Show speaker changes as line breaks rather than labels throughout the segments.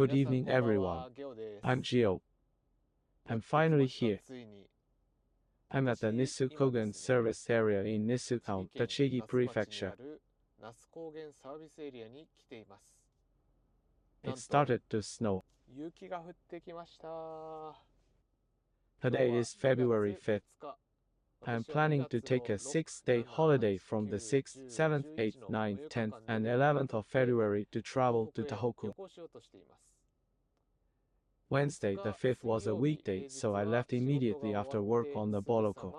Good evening, everyone. I'm Geo. I'm finally here. I'm at the Nisu-Kogen service area in Nisu Town, Tochigi Prefecture. It started to snow. Today is February 5th. I'm planning to take a 6-day holiday from the 6th, 7th, 8th, 9th, 10th, and 11th of February to travel to Tohoku. Wednesday the 5th was a weekday, so I left immediately after work on the Balocco.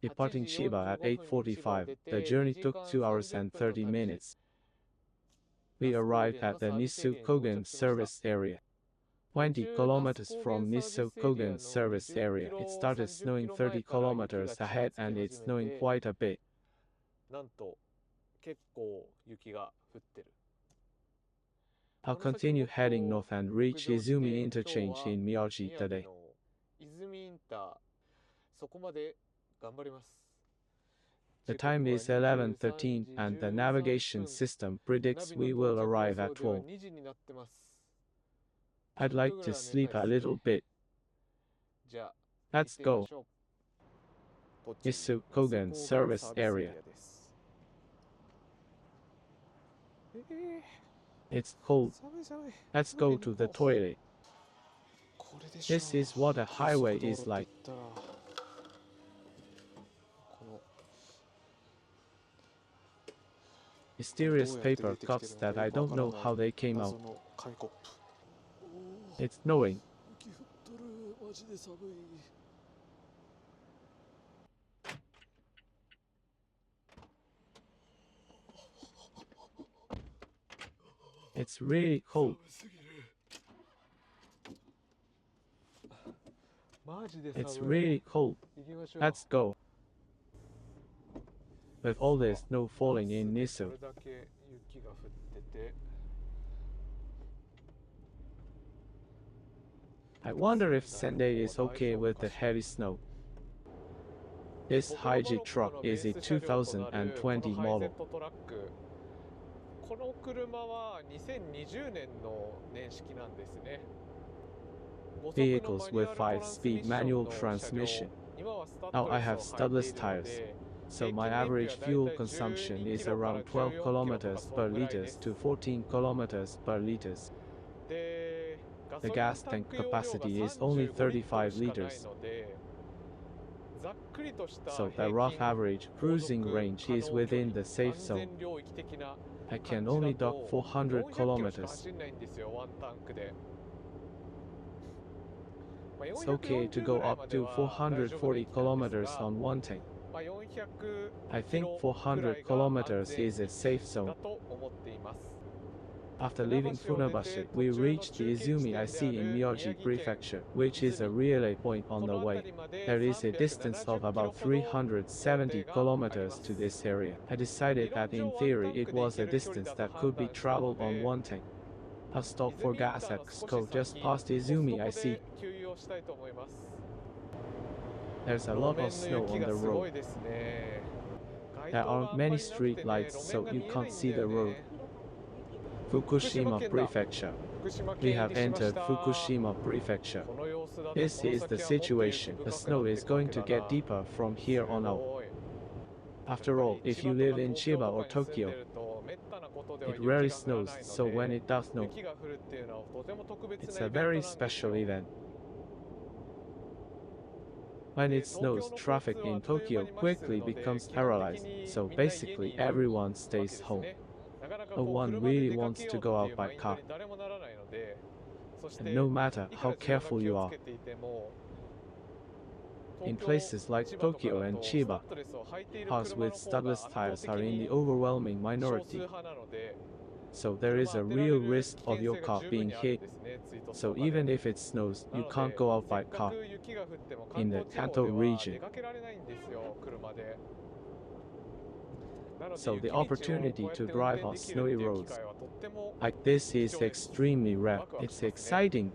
Departing Chiba at 8:45, the journey took 2 hours and 30 minutes. We arrived at the Nisu-Kogen service area. 20 kilometers from Nisu-Kogen service area, it started snowing 30 kilometers ahead and it's snowing quite a bit. I'll continue heading north and reach Izumi Interchange in Miyagi today. The time is 11:13 and the navigation system predicts we will arrive at 12. I'd like to sleep a little bit. Let's go. Nisu-Kogen service area. It's cold. Let's go to the toilet. This is what a highway is like. Mysterious paper cups that I don't know how they came out. It's snowing. It's really cold. It's really cold. Let's go. With all this snow falling in Nisu, I wonder if Sendai is okay with the heavy snow. This Geostation is a 2020 model. Vehicles with 5-speed manual transmission. Now I have studdless tires, so my average fuel consumption is around 12 kilometers per liter to 14 kilometers per liter. The gas tank capacity is only 35 liters. So the rough average cruising range is within the safe zone. I can only dock 400 kilometers. It's okay to go up to 440 kilometers on one tank. I think 400 kilometers is a safe zone. After leaving Funabashi, we reached the Izumi IC in Miyagi Prefecture, which is a relay point on the way. There is a distance of about 370 kilometers to this area. I decided that in theory it was a distance that could be traveled on one tank. I'll stop for gas at Cusco just past Izumi IC. There's a lot of snow on the road. There aren't many street lights, so you can't see the road. Fukushima Prefecture. We have entered Fukushima Prefecture. This is the situation. The snow is going to get deeper from here on out. After all, if you live in Chiba or Tokyo, it rarely snows, so when it does snow, it's a very special event. When it snows, traffic in Tokyo quickly becomes paralyzed, so basically everyone stays home. No one really wants to go out by car. And no matter how careful you are, in places like Tokyo and Chiba, cars with studdless tires are in the overwhelming minority. So there is a real risk of your car being hit. So even if it snows, you can't go out by car in the Kanto region. So the opportunity to drive on snowy roads like this is extremely rare. It's exciting.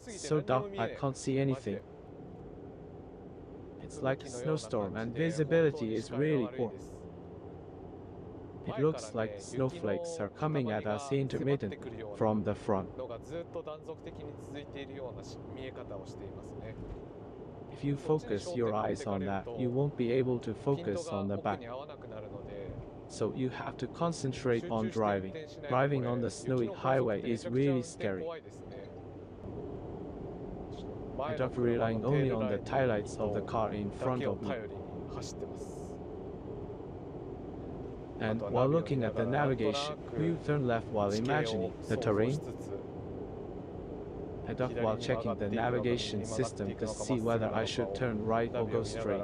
So dark I can't see anything. It's like a snowstorm and visibility is really poor. It looks like snowflakes are coming at us intermittent from the front. If you focus your eyes on that, you won't be able to focus on the back. So you have to concentrate on driving. Driving on the snowy highway is really scary. And of relying only on the taillights of the car in front of me. And while looking at the navigation, you turn left while imagining the terrain. And of while checking the navigation system to see whether I should turn right or go straight.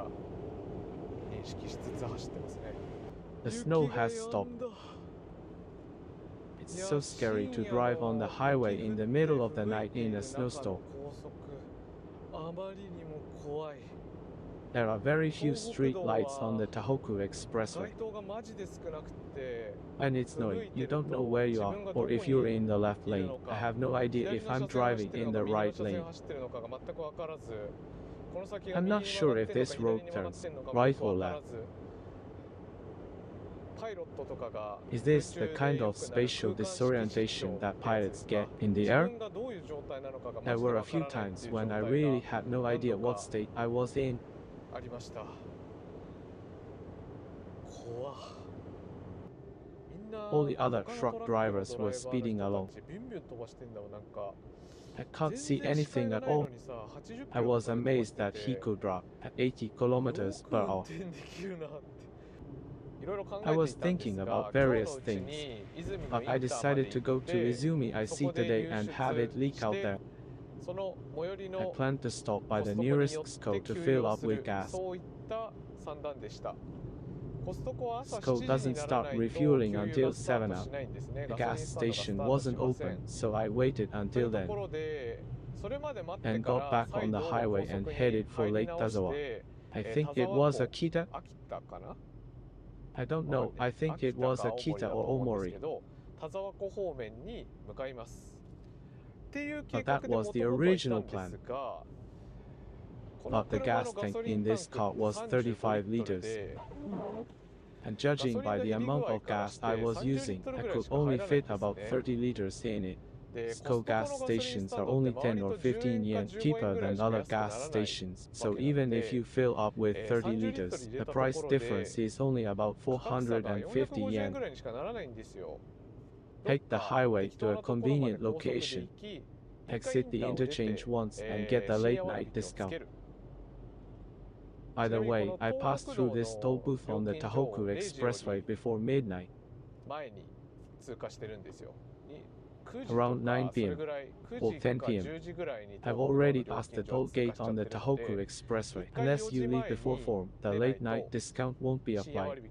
The snow has stopped. It's so scary to drive on the highway in the middle of the night in a snowstorm. There are very few street lights on the Tohoku Expressway. When it's snowing, you don't know where you are or if you're in the left lane. I have no idea if I'm driving in the right lane. I'm not sure if this road turns right or left. Is this the kind of spatial disorientation that pilots get in the air? There were a few times when I really had no idea what state I was in. All the other truck drivers were speeding along. I can't see anything at all. I was amazed that he could drive at 80 kilometers per hour. I was thinking about various things, but I decided to go to Izumi IC today and have it leak out there. I planned to stop by the nearest SCO to fill up with gas. SCO doesn't start refueling until 7 up. The gas station wasn't open, so I waited until then, and got back on the highway and headed for Lake Tazawa. I think it was Akita? I don't know, I think it was Akita or Omori. But that was the original plan. But the gas tank in this car was 35 liters. And judging by the amount of gas I was using, I could only fit about 30 liters in it. SCO gas stations are only 10 or 15 yen cheaper than other gas stations, so even if you fill up with 30 liters, the price difference is only about 450 yen. Take the highway to a convenient location, exit the interchange once and get the late night discount. By the way, I passed through this toll booth on the Tohoku Expressway before midnight. Around 9 p.m. or 10 p.m. I've already passed the toll gate on the Tohoku Expressway. Unless you leave before 4, the late night discount won't be applied.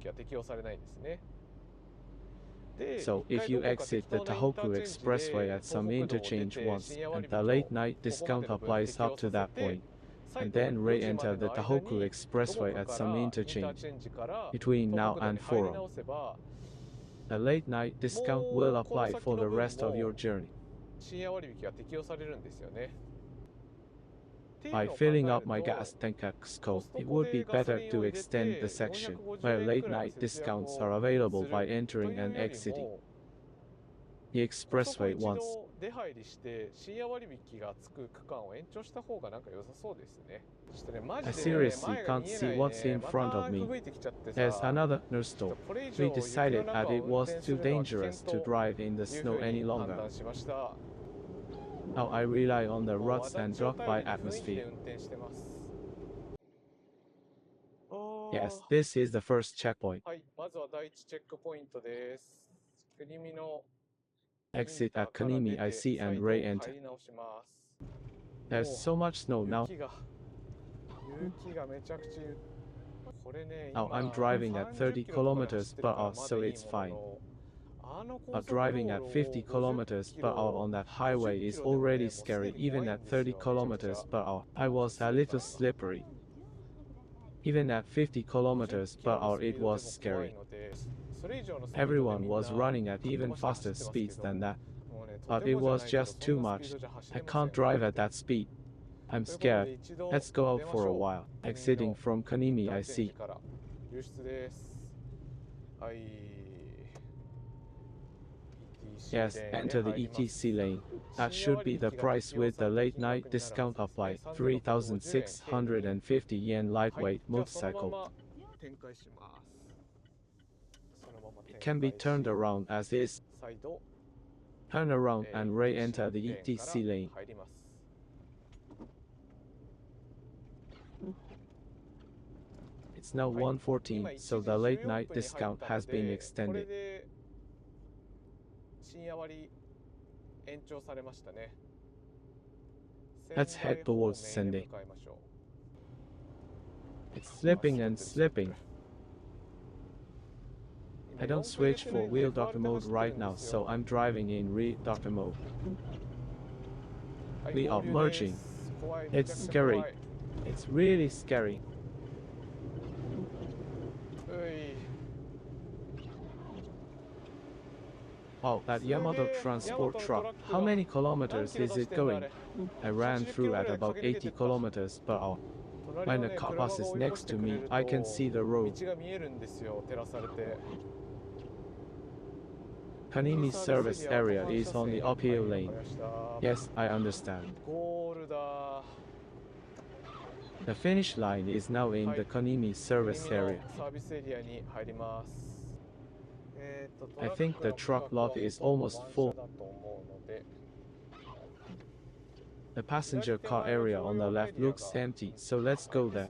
So if you exit the Tohoku Expressway at some interchange once, and the late night discount applies up to that point, and then re-enter the Tohoku Expressway at some interchange between now and 4, the late night discount will apply for the rest of your journey. By filling up my gas tank at SCO, it would be better to extend the section where late night discounts are available by entering and exiting the expressway once. I seriously can't see what's in front of me. There's another snowstorm. We decided that it was too dangerous to drive in the snow any longer. Now I rely on the ruts and drop-by atmosphere. Yes, this is the first checkpoint. Exit at Kanimi IC and re-enter. There's so much snow now. Now I'm driving at 30 kilometers per hour, so it's fine. But driving at 50 kilometers per hour on that highway is already scary. Even at 30 kilometers per hour, I was a little slippery. Even at 50 kilometers per hour, it was scary. Everyone was running at even faster speeds than that. But it was just too much. I can't drive at that speed. I'm scared. Let's go out for a while. Exiting from Kanimi IC. Yes, enter the ETC lane. That should be the price with the late night discount applied. 3,650 yen lightweight motorcycle. It can be turned around as is. Turn around and re-enter the ETC lane. It's now 1:14, so the late night discount has been extended. Let's head towards Sendai. It's slipping and slipping. I don't switch for wheel doctor mode right now, so I'm driving in rear doctor mode. We are merging. It's scary. It's really scary. Wow, that Yamato transport truck. How many kilometers is it going? I ran through at about 80 kilometers per hour. When a car passes next to me, I can see the road. Kanimi service area is on the uphill lane. Yes, I understand. The finish line is now in the Kanimi service area. I think the truck lot is almost full. The passenger car area on the left looks empty, so let's go there.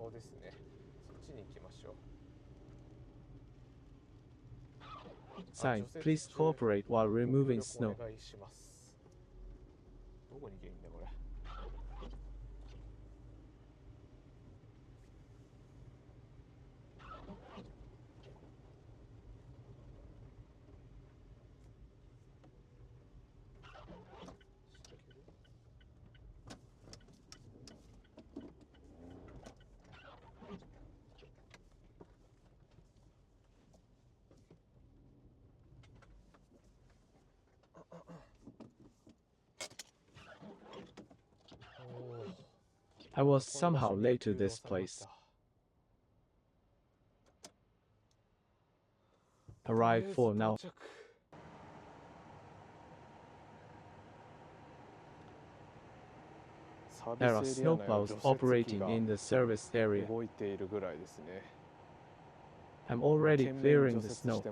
Sign, please cooperate while removing snow. I was somehow late to this place. Arrive for now. There are snowplows operating in the service area. I'm already clearing the snow.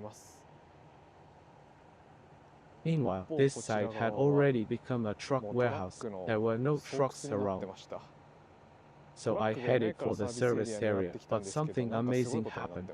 Meanwhile, this site had already become a truck warehouse. There were no trucks around. So I headed for the service area, but something amazing happened.